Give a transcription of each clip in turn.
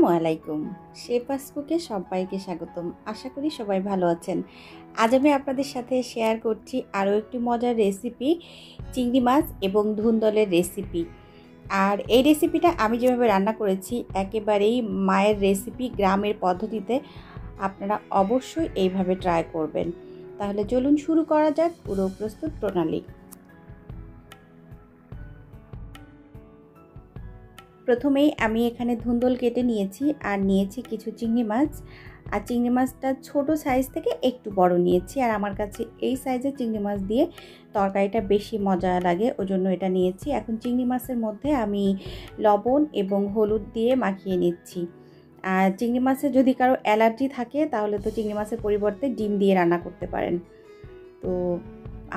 আসসালামু আলাইকুম। শেফাস কুকে সবাইকে স্বাগতম। আশা করি সবাই ভালো আছেন। আজ আমি আপনাদের সাথে শেয়ার করছি আরও একটি মজার রেসিপি, চিংড়ি মাছ এবং ধুন্দলের রেসিপি। আর এই রেসিপিটা আমি যেভাবে রান্না করেছি একেবারেই মায়ের রেসিপি, গ্রামের পদ্ধতিতে। আপনারা অবশ্যই এইভাবে ট্রাই করবেন। তাহলে চলুন শুরু করা যাক পুরো প্রস্তুত প্রণালী। প্রথমেই আমি এখানে ধুন্দল কেটে নিয়েছি আর নিয়েছি কিছু চিংড়ি মাছ। আর চিংড়ি মাছটা ছোট সাইজ থেকে একটু বড় নিয়েছি, আর আমার কাছে এই সাইজের চিংড়ি মাছ দিয়ে তরকারিটা বেশি মজা লাগে, ওজন্য এটা নিয়েছি। এখন চিংড়ি মাছের মধ্যে আমি লবণ এবং হলুদ দিয়ে মাখিয়ে নিচ্ছি। আর চিংড়ি মাছে যদি কারো অ্যালার্জি থাকে তাহলে তো চিংড়ি মাছের পরিবর্তে ডিম দিয়ে রান্না করতে পারেন। তো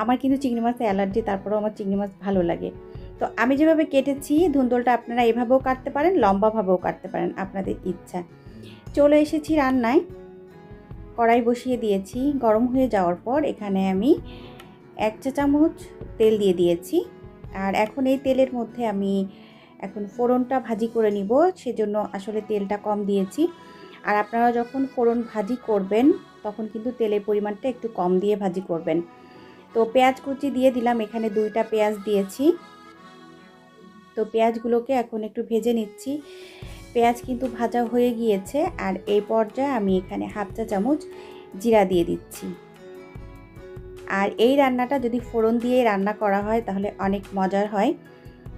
আমার কিন্তু চিংড়ি মাছে অ্যালার্জি, তারপরেও আমার চিংড়ি মাছ ভালো লাগে। তো আমি যেভাবে কেটেছি ধুন্দলটা আপনারা এভাবেও কাটতে পারেন, লম্বাভাবেও কাটতে পারেন, আপনাদের ইচ্ছা। চলে এসেছি রান্নায়। কড়াই বসিয়ে দিয়েছি। গরম হয়ে যাওয়ার পর এখানে আমি 1 চা চামচ তেল দিয়ে দিয়েছি। আর এখন এই তেলের মধ্যে আমি এখন ফোড়নটা ভাজি করে নিব, সেজন্য আসলে তেলটা কম দিয়েছি। আর আপনারা যখন ফোড়ন ভাজি করবেন তখন কিন্তু তেলের পরিমাণটা একটু কম দিয়ে ভাজি করবেন। তো পেঁয়াজ কুচি দিয়ে দিলাম, এখানে 2টা পেঁয়াজ দিয়েছি। তো পেঁয়াজগুলোকে এখন একটু ভেজে নিচ্ছি। পেঁয়াজ কিন্তু ভাজা হয়ে গিয়েছে। আর এই পর্যায়ে আমি এখানে 1/2 চা চামচ জিরা দিয়ে দিচ্ছি। আর এই রান্নাটা যদি ফোড়ন দিয়ে রান্না করা হয় তাহলে অনেক মজার হয়।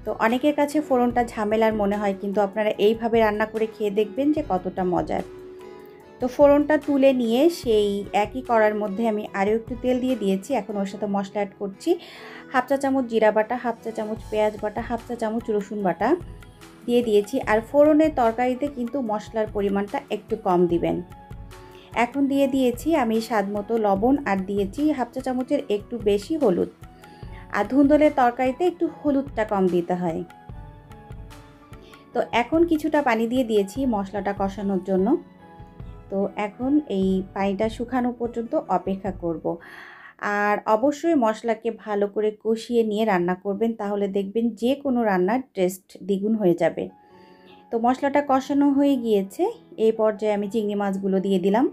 তো অনেকের কাছে ফোড়নটা ঝামেলার মনে হয়, কিন্তু আপনারা এইভাবে রান্না করে খেয়ে দেখবেন যে কতটা মজার। তো ফোড়নটা তুলে নিয়ে সেই একই কড়ার মধ্যে আমি আরও একটু তেল দিয়ে দিয়েছি। এখন ওর সাথে মশলা অ্যাড করছি। 1/2 চা চামচ জিরা বাটা, 1/2 চা চামচ পেঁয়াজ বাটা, 1/2 চা চামচ রসুন বাটা দিয়ে দিয়েছি। আর ফোড়নের তরকারিতে কিন্তু মশলার পরিমাণটা একটু কম দিবেন। এখন দিয়ে দিয়েছি আমি স্বাদ মতো লবণ, আর দিয়েছি 1/2 চা চামচের একটু বেশি হলুদ। আর ধুন্দলের তরকারিতে একটু হলুদটা কম দিতে হয়। তো এখন কিছুটা পানি দিয়ে দিয়েছি মশলাটা কষানোর জন্য। তো এখন এই পানিটা শুকানো পর্যন্ত অপেক্ষা করব। আর অবশ্যই মশলাকে ভালো করে কষিয়ে নিয়ে রান্না করবেন, তাহলে দেখবেন যে কোনো রান্নার টেস্ট দ্বিগুণ হয়ে যাবে। তো মশলাটা কষানো হয়ে গিয়েছে। এই পর্যায়ে আমি চিংড়ি মাছগুলো দিয়ে দিলাম।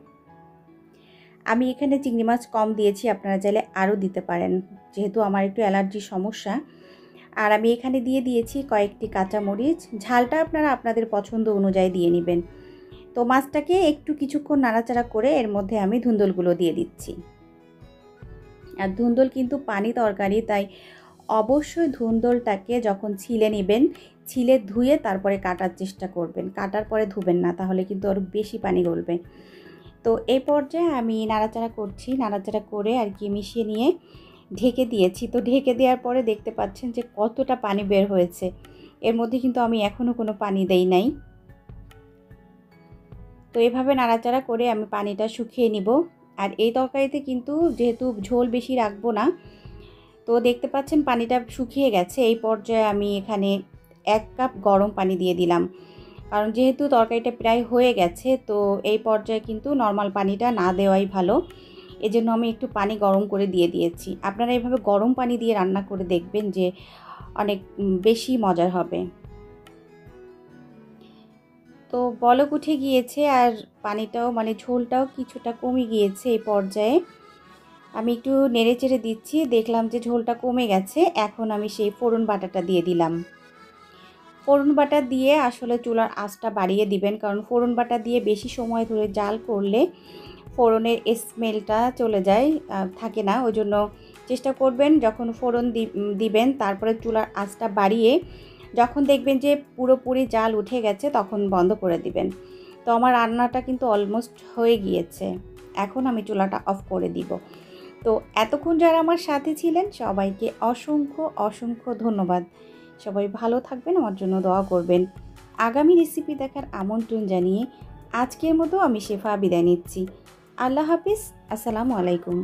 আমি এখানে চিংড়ি মাছ কম দিয়েছি, আপনারা চাইলে আরও দিতে পারেন, যেহেতু আমার একটু অ্যালার্জির সমস্যা। আর আমি এখানে দিয়ে দিয়েছি কয়েকটি কাঁচামরিচ। ঝালটা আপনারা আপনাদের পছন্দ অনুযায়ী দিয়ে নেবেন। তো মাছটাকে একটু কিছুক্ষণ নাড়াচাড়া করে এর মধ্যে আমি ধুন্দলগুলো দিয়ে দিচ্ছি। আর ধুন্দল কিন্তু পানি তরকারি, তাই অবশ্যই ধুন্দলটাকে যখন ছিলে নেবেন, ছিলে ধুয়ে তারপরে কাটার চেষ্টা করবেন। কাটার পরে ধুবেন না, তাহলে কিন্তু আরও বেশি পানি গলবে। তো এই পর্যায়ে আমি নাড়াচাড়া করছি। নাড়াচাড়া করে আর কি মিশিয়ে নিয়ে ঢেকে দিয়েছি। তো ঢেকে দেওয়ার পরে দেখতে পাচ্ছেন যে কতটা পানি বের হয়েছে। এর মধ্যে কিন্তু আমি এখনও কোনো পানি দেই নাই। তো এভাবে নাড়াচাড়া করে আমি পানিটা শুকিয়ে নিব। আর এই তরকারিতে কিন্তু যেহেতু ঝোল বেশি রাখবো না, তো দেখতে পাচ্ছেন পানিটা শুকিয়ে গেছে। এই পর্যায়ে আমি এখানে 1 কাপ গরম পানি দিয়ে দিলাম, কারণ যেহেতু তরকারিটা প্রায় হয়ে গেছে। তো এই পর্যায়ে কিন্তু নর্মাল পানিটা না দেওয়াই ভালো, এজন্য আমি একটু পানি গরম করে দিয়ে দিয়েছি। আপনারা এইভাবে গরম পানি দিয়ে রান্না করে দেখবেন যে অনেক বেশি মজার হবে। তো বলক উঠে গিয়েছে আর পানিটাও ঝোলটাও কিছুটা কমে গিয়েছে। এই পর্যায়ে আমি একটু নেড়ে চেড়ে দিচ্ছি, দেখলাম যে ঝোলটা কমে গেছে। এখন আমি সেই ফোড়ন বাটাটা দিয়ে দিলাম। ফোড়ন বাটা দিয়ে আসলে চুলার আঁচটা বাড়িয়ে দিবেন, কারণ ফোড়ন বাটা দিয়ে বেশি সময় ধরে জাল করলে ফোড়নের স্মেলটা চলে যায়, থাকে না। ওই জন্য চেষ্টা করবেন যখন ফোড়ন দিবেন তারপরে চুলার আঁচটা বাড়িয়ে, যখন দেখবেন যে পুরোপুরি জাল উঠে গেছে তখন বন্ধ করে দিবেন। তো আমার রান্নাটা কিন্তু অলমোস্ট হয়ে গিয়েছে। এখন আমি চুলাটা অফ করে দিব। তো এতক্ষণ যারা আমার সাথে ছিলেন সবাইকে অসংখ্য অসংখ্য ধন্যবাদ। সবাই ভালো থাকবেন, আমার জন্য দোয়া করবেন। আগামী রেসিপি দেখার আমন্ত্রণ জানিয়ে আজকের মতো আমি শেফা বিদায় নিচ্ছি। আল্লাহ হাফিজ। আসসালামু আলাইকুম।